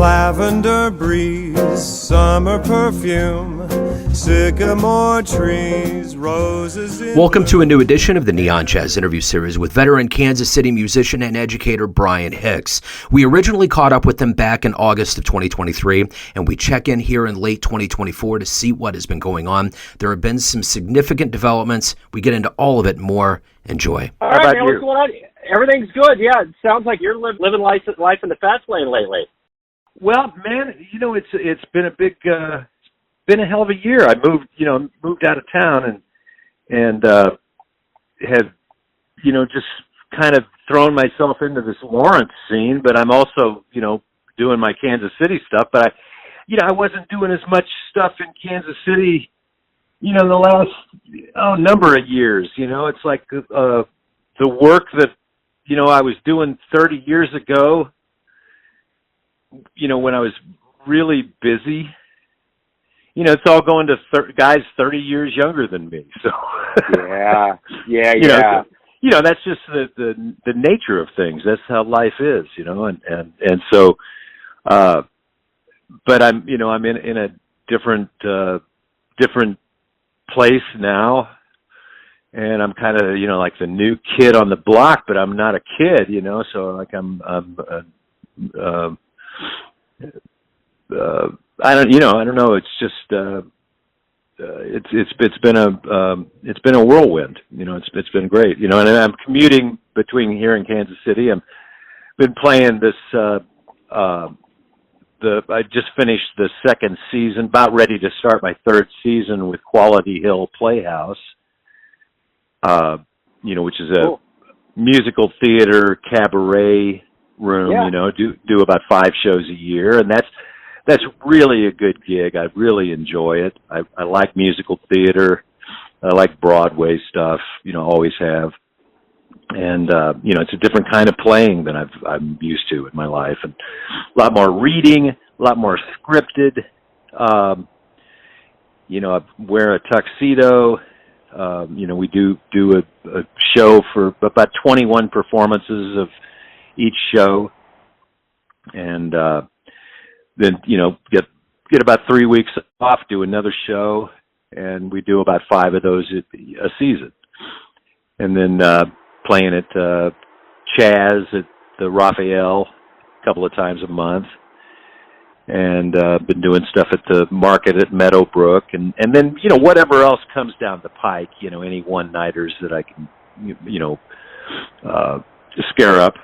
lavender breeze, summer perfume, sycamore trees, roses in Welcome to a new edition of the Neon Jazz interview series with veteran Kansas City musician and educator Bryan Hicks. We originally caught up with him back in August of 2023, and we check in here in late 2024 to see what has been going on. There have been some significant developments. We get into all of it and more. Enjoy. All right, man, what's going on? Everything's good. Yeah, it sounds like you're living life in the fast lane lately. Well, man, it's been a big, been a hell of a year. I moved out of town and have, just kind of thrown myself into this Lawrence scene, but I'm also, doing my Kansas City stuff, but I wasn't doing as much stuff in Kansas City, the last, number of years, it's like, the work that, I was doing 30 years ago, when I was really busy, it's all going to guys 30 years younger than me. So yeah. That's just the nature of things. That's how life is, and so, but I'm in a different place now, and I'm kind of, like the new kid on the block, but I'm not a kid, so like I don't know. It's just, it's been a whirlwind, it's been great, and I'm commuting between here and Kansas City. I've been playing this, I just finished the second season, about ready to start my third season with Quality Hill Playhouse, which is a musical theater cabaret room, do about 5 shows a year. And that's really a good gig. I really enjoy it. I like musical theater. I like Broadway stuff, always have. And, it's a different kind of playing than I'm used to in my life, and a lot more reading, a lot more scripted. I wear a tuxedo. We do a show for about 21 performances of each show, and then get about 3 weeks off, do another show, and we do about 5 of those a season, and then playing at Chaz at the Raphael a couple of times a month, and been doing stuff at the Market at Meadowbrook, and then whatever else comes down the pike, any one-nighters that I can scare up,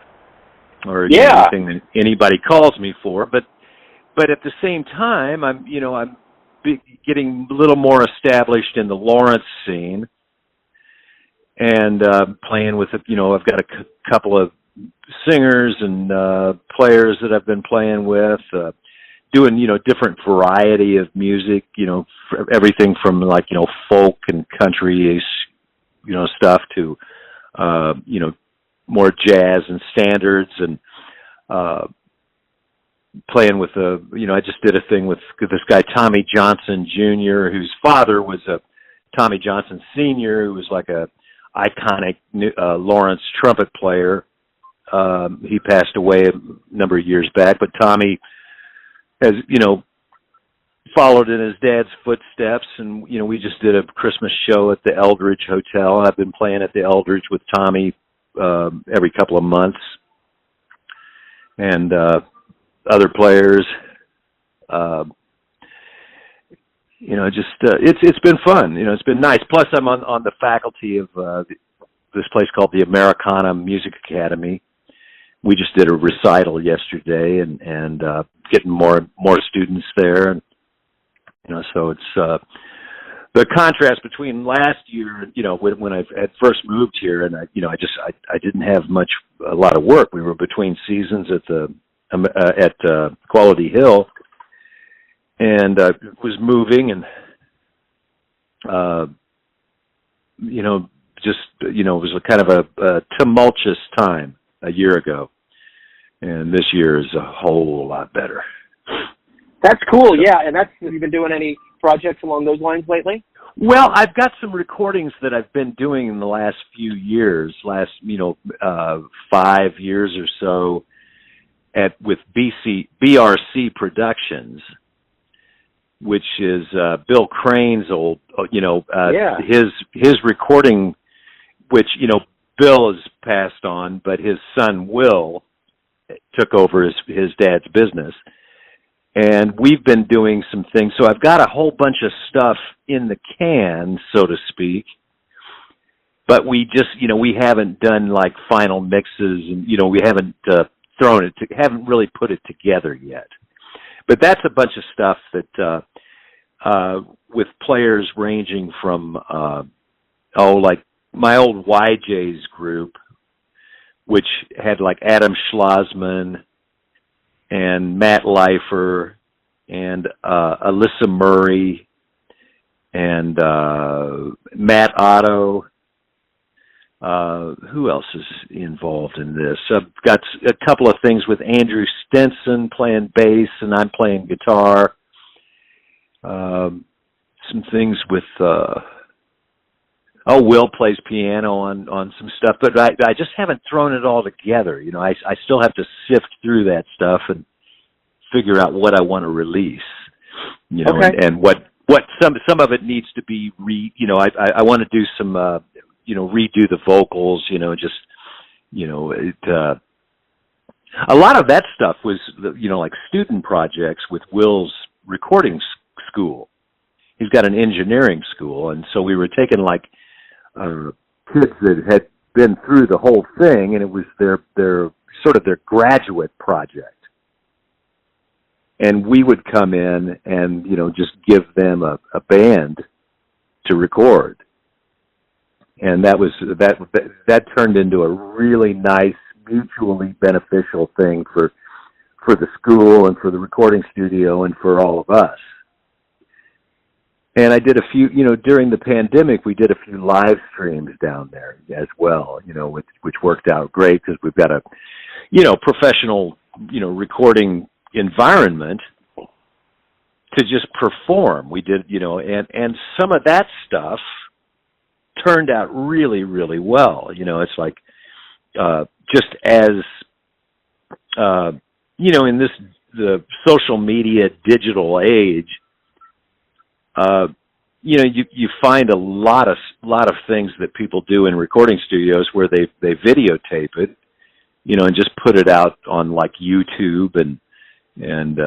or anything that anybody calls me for, but at the same time, I'm getting a little more established in the Lawrence scene, and playing with I've got a couple of singers and players that I've been playing with, doing different variety of music, everything from like folk and country stuff to more jazz and standards, and playing with I just did a thing with this guy Tommy Johnson Jr., whose father was a Tommy Johnson Sr., who was like a iconic Lawrence trumpet player. He passed away a number of years back, but Tommy has followed in his dad's footsteps, and we just did a Christmas show at the Eldridge Hotel. I've been playing at the Eldridge with Tommy every couple of months, and other players. It's been fun. It's been nice. Plus, I'm on the faculty of this place called the Americana Music Academy. We just did a recital yesterday, and getting more students there, and so it's the contrast between last year, when I had first moved here, and I didn't have a lot of work. We were between seasons at Quality Hill, and was moving, and it was a kind of a tumultuous time a year ago, and this year is a whole lot better. That's cool, yeah. And have you been doing any projects along those lines lately? Well, I've got some recordings that I've been doing in the last few years, 5 years or so, with BRC Productions, which is Bill Crane's old, his recording, which Bill has passed on, but his son Will took over his dad's business. And we've been doing some things. So I've got a whole bunch of stuff in the can, so to speak. But we just, we haven't done like final mixes, and, we haven't haven't really put it together yet. But that's a bunch of stuff that, with players ranging from, like my old YJ's group, which had like Adam Schlossman and Matt Leifer and Alyssa Murray and Matt Otto. Who else is involved in this? I've got a couple of things with Andrew Stenson playing bass and I'm playing guitar. Some things with Will plays piano on some stuff, but I just haven't thrown it all together. I still have to sift through that stuff and figure out what I want to release. Okay. And what some of it needs to be I want to do some redo the vocals, a lot of that stuff was, like student projects with Will's recording school. He's got an engineering school, and so we were taking like kids that had been through the whole thing, and it was their sort of their graduate project. And we would come in and, just give them a band to record. And that turned into a really nice, mutually beneficial thing for the school and for the recording studio and for all of us. And I did a few, during the pandemic, we did a few live streams down there as well, which worked out great because we've got a, professional, recording environment to just perform. We did, and some of that stuff turned out really, really well. It's like, just as, in the social media digital age, you find a lot of things that people do in recording studios where they videotape it, and just put it out on like YouTube and then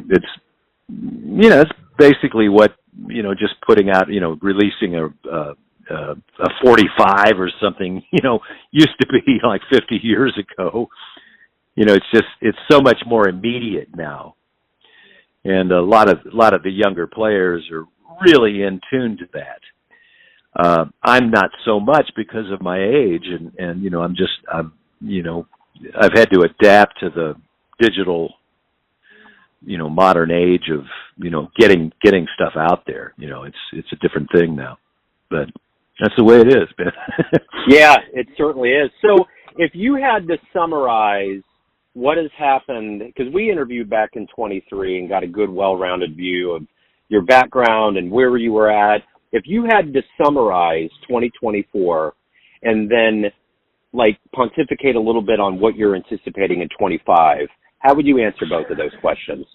it's, it's basically what, just putting out, releasing a 45 or something, used to be like 50 years ago. It's so much more immediate now. And a lot of the younger players are really in tune to that. I'm not so much because of my age, and I've had to adapt to the digital, modern age of, getting stuff out there. It's a different thing now, but that's the way it is, man. Yeah, it certainly is. So if you had to summarize what has happened, because we interviewed back in 23 and got a good, well-rounded view of your background and where you were at. If you had to summarize 2024 and then like pontificate a little bit on what you're anticipating in 25, how would you answer both of those questions?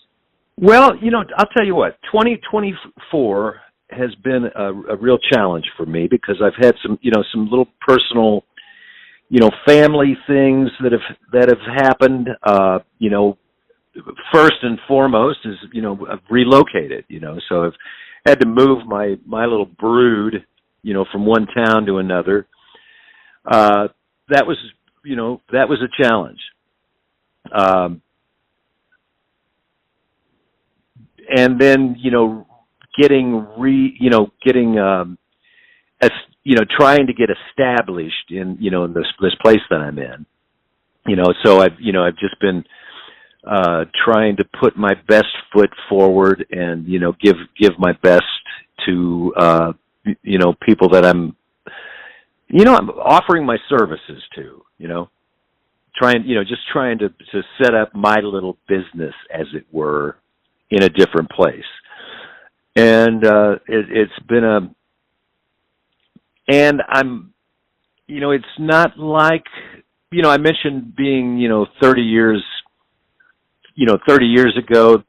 Well, I'll tell you what, 2024 has been a real challenge for me because I've had some little personal, family things that have happened. First and foremost is, I've relocated, so I've had to move my little brood, from one town to another. That was a challenge. And then, trying to get established in, in this place that I'm in, so I've just been, trying to put my best foot forward and, give my best to, people that I'm offering my services to, trying to set up my little business, as it were, in a different place. And, it's been and I'm, it's not like I mentioned being, 30 years ago,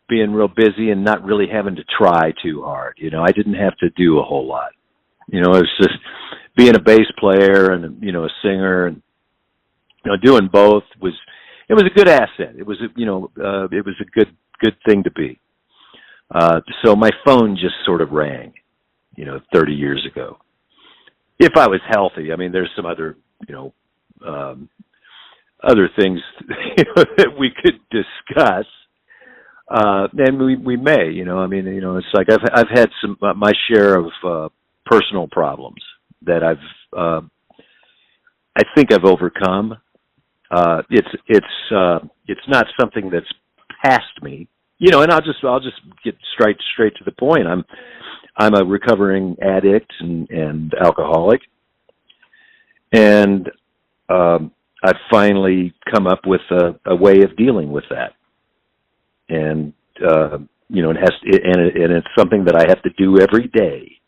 being real busy and not really having to try too hard. I didn't have to do a whole lot. It was just being a bass player and, a singer, and, doing both it was a good asset. It was, it was a good thing to be. So my phone just sort of rang, 30 years ago. If I was healthy, I mean, there's some other, other things that we could discuss, and we may, it's like I've had my share of personal problems that I think I've overcome. It's not something that's past me, and I'll just get straight to the point. I'm a recovering addict and alcoholic, and I've finally come up with a way of dealing with that. And, and it's something that I have to do every day,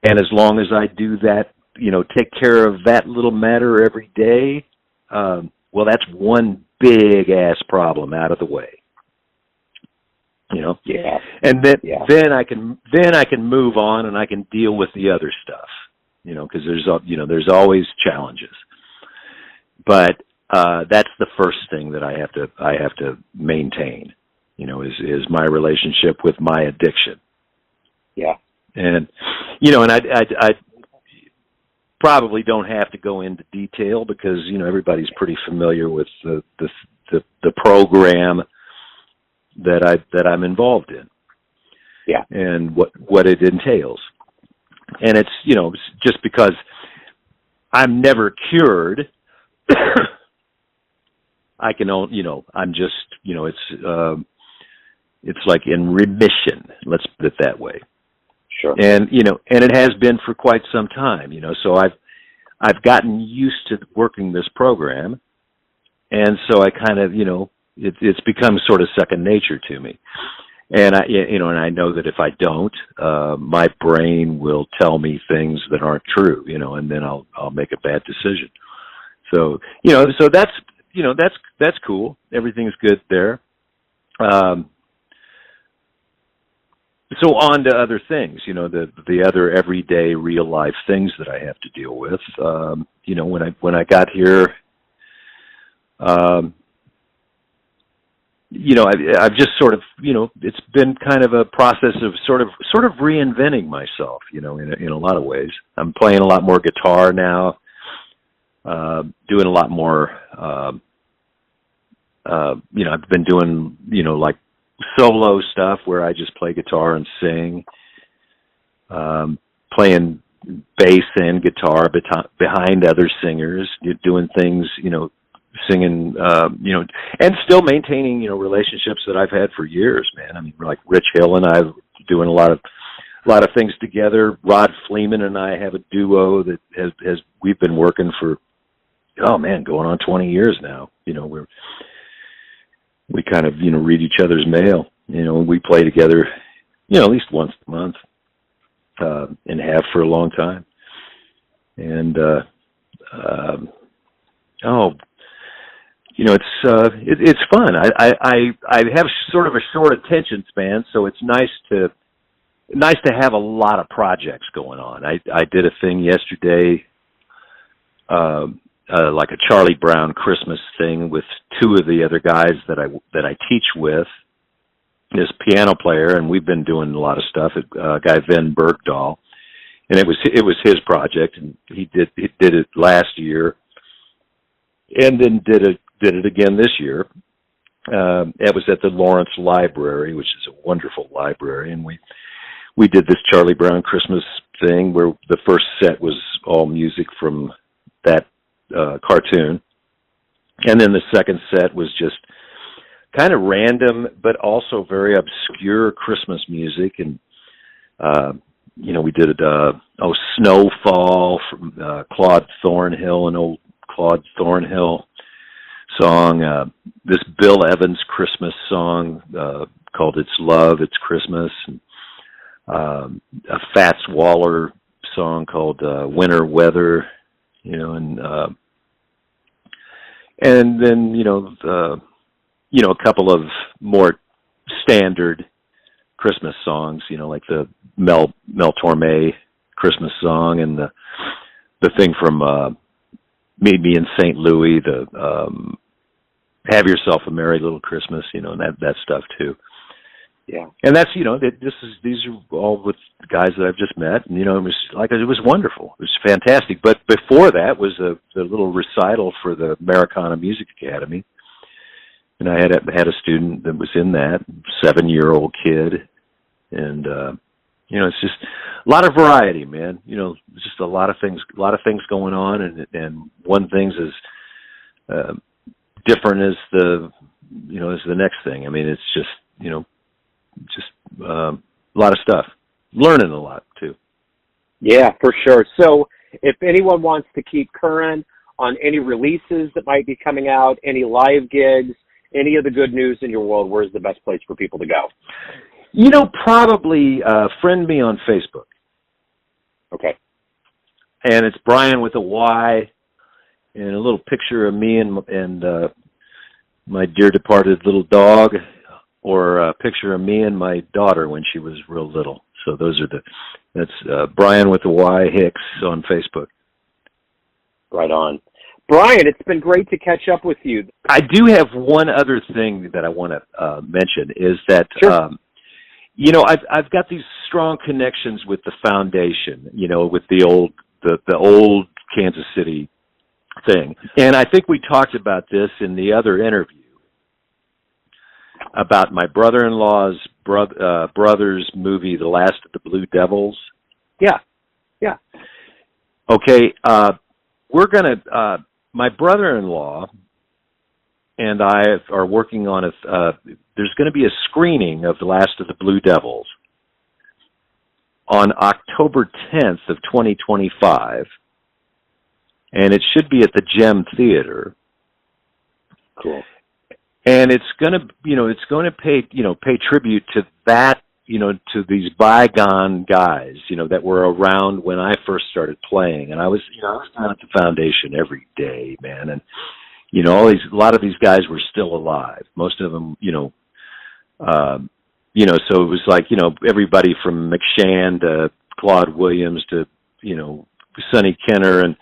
and as long as I do that, take care of that little matter every day, well, that's one big ass problem out of the way, Yeah. and then I can move on and I can deal with the other stuff, because there's always challenges, but that's the first thing that I have to maintain, is my relationship with my addiction. Yeah. And, and I probably don't have to go into detail because, everybody's pretty familiar with the program that I'm involved in. Yeah. And what it entails. And it's, just because I'm never cured, I can, I'm just, it's like in remission. Let's put it that way. Sure. And, and it has been for quite some time, so I've gotten used to working this program. And so I kind of, it's become sort of second nature to me. And and I know that if I don't, my brain will tell me things that aren't true, and then I'll make a bad decision. So, so that's cool. Everything's good there. So on to other things, the other everyday real life things that I have to deal with. When I got here, I've just sort of, it's been kind of a process of sort of reinventing myself, in a lot of ways. I'm playing a lot more guitar now, doing a lot more, I've been doing, like solo stuff where I just play guitar and sing, playing bass and guitar behind other singers, doing things, singing, and still maintaining, relationships that I've had for years, man. I mean, like Rich Hill and I doing a lot of things together. Rod Fleeman and I have a duo that has we've been working for, going on 20 years now. We kind of, read each other's mail, and we play together, at least once a month, and have for a long time. And, it's fun. I have sort of a short attention span, so it's nice to have a lot of projects going on. I did a thing yesterday, like a Charlie Brown Christmas thing with two of the other guys that I teach with, this piano player, and we've been doing a lot of stuff. Guy Ven Bergdahl, and it was his project, and he did it last year, and then did it again this year. It was at the Lawrence Library, which is a wonderful library, and we did this Charlie Brown Christmas thing where the first set was all music from that cartoon, and then the second set was just kind of random but also very obscure Christmas music. And we did Snowfall from Claude Thornhill, an old Claude Thornhill song, this Bill Evans Christmas song called It's Love, It's Christmas, and a Fats Waller song called Winter Weather, and then a couple of more standard Christmas songs, like the Mel Torme Christmas song, and the thing from Meet Me in St. Louis, the Have Yourself a Merry Little Christmas, and that stuff too. Yeah. And that's, these are all with guys that I've just met, and, it was wonderful. It was fantastic. But before that was a little recital for the Americana Music Academy. And I had a student that was in that, 7-year-old kid. And, it's just a lot of variety, man. Just a lot of things going on. And one thing is, different as the next thing. I mean, it's just, a lot of stuff. Learning a lot too. Yeah, for sure. So if anyone wants to keep current on any releases that might be coming out, any live gigs, any of the good news in your world, where's the best place for people to go? Probably friend me on Facebook. Okay. And it's Bryan with a Y, and a little picture of me and my dear departed little dog, or a picture of me and my daughter when she was real little. So that's Bryan with a Y Hicks on Facebook. Right on. Bryan, it's been great to catch up with you. I do have one other thing that I want to mention is that, Sure. I've got these strong connections with the foundation, with the old Kansas City thing. And I think we talked about this in the other interview about my brother-in-law's brother's movie, The Last of the Blue Devils. Yeah. Yeah. Okay. My brother-in-law and I are working on there's going to be a screening of The Last of the Blue Devils on October 10th of 2025. And it should be at the Gem Theater. Cool. And it's going to pay tribute to that, to these bygone guys, that were around when I first started playing. And I was down at the foundation every day, man. And, a lot of these guys were still alive. Most of them, so it was like, everybody from McShann to Claude Williams to, Sonny Kenner and,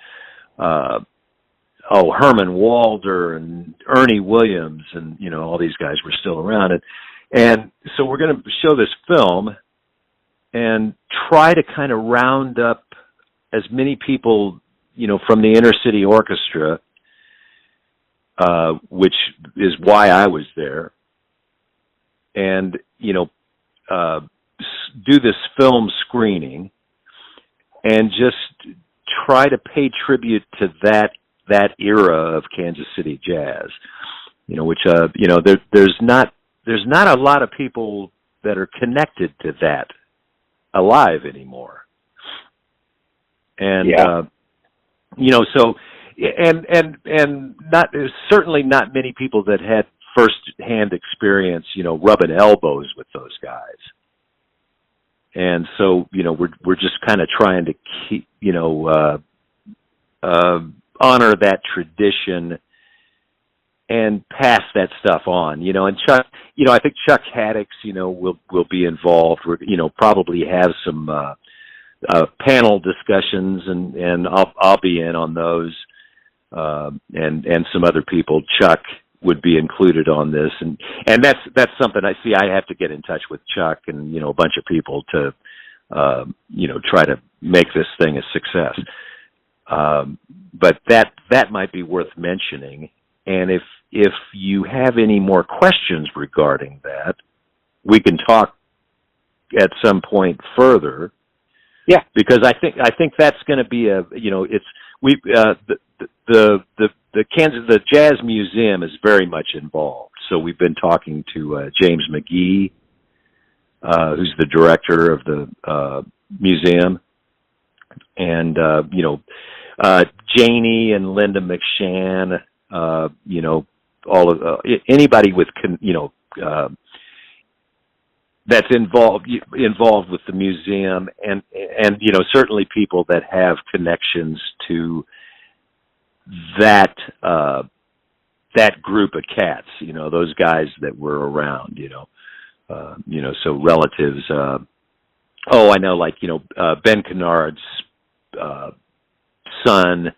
Herman Walder and Ernie Williams and, all these guys were still around. And so we're going to show this film and try to kind of round up as many people, from the inner city orchestra, which is why I was there, and, do this film screening and just try to pay tribute to that era of Kansas City jazz, which, there's not a lot of people that are connected to that alive anymore. And, so, and certainly not many people that had first-hand experience, rubbing elbows with those guys. And so, we're just kind of trying to keep, honor that tradition and pass that stuff on, and Chuck, I think Chuck Haddix, will be involved. We're, probably have some, panel discussions and I'll be in on those, and some other people. Chuck would be included on this. And that's something I see. I have to get in touch with Chuck and, a bunch of people to, try to make this thing a success. But that might be worth mentioning. And if you have any more questions regarding that, we can talk at some point further. Yeah, because I think that's going to be the Jazz Museum is very much involved. So we've been talking to James McGee, who's the director of the museum, and Janie and Linda McShann, all of anybody with that's involved with the museum, and certainly people that have connections to that that group of cats, those guys that were around, so relatives. I know, like Ben Kennard's son.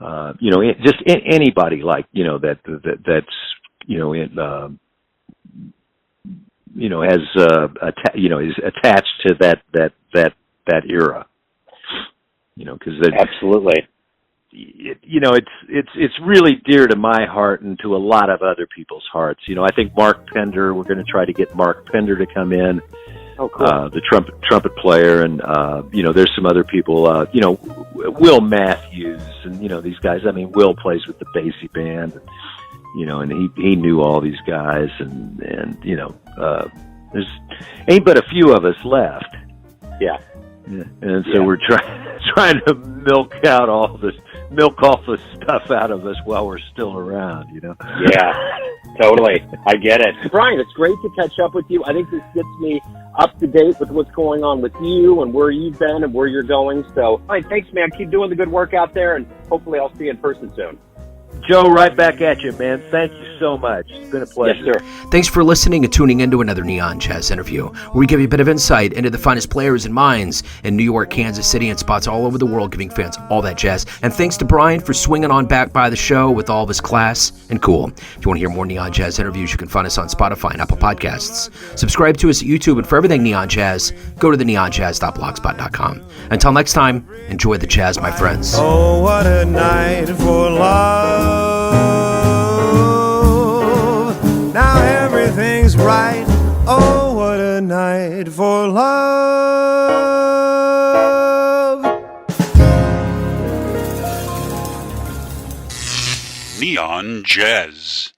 Just anybody like that's is attached to that era. Because absolutely. It's really dear to my heart and to a lot of other people's hearts. I think Mark Pender, we're going to try to get Mark Pender to come in. Oh, cool. The trumpet player, and there's some other people. Will Matthews, and these guys. I mean, Will plays with the Basie band, and he knew all these guys, and there's ain't but a few of us left. Yeah. And so we're trying to milk all the stuff out of us while we're still around, Yeah, totally. I get it. Bryan, it's great to catch up with you. I think this gets me up to date with what's going on with you and where you've been and where you're going. So, thanks, man. Keep doing the good work out there, and hopefully I'll see you in person soon. Joe, right back at you, man. Thank you so much. It's been a pleasure. Yes, sir. Thanks for listening and tuning into another Neon Jazz interview, where we give you a bit of insight into the finest players and minds in New York, Kansas City, and spots all over the world, giving fans all that jazz. And thanks to Bryan for swinging on back by the show with all of his class and cool. If you want to hear more Neon Jazz interviews, you can find us on Spotify and Apple Podcasts. Subscribe to us at YouTube, and for everything Neon Jazz, go to theneonjazz.blogspot.com. Until next time, enjoy the jazz, my friends. Oh, what a night for love. Now everything's right. Oh, what a night for love. Neon Jazz.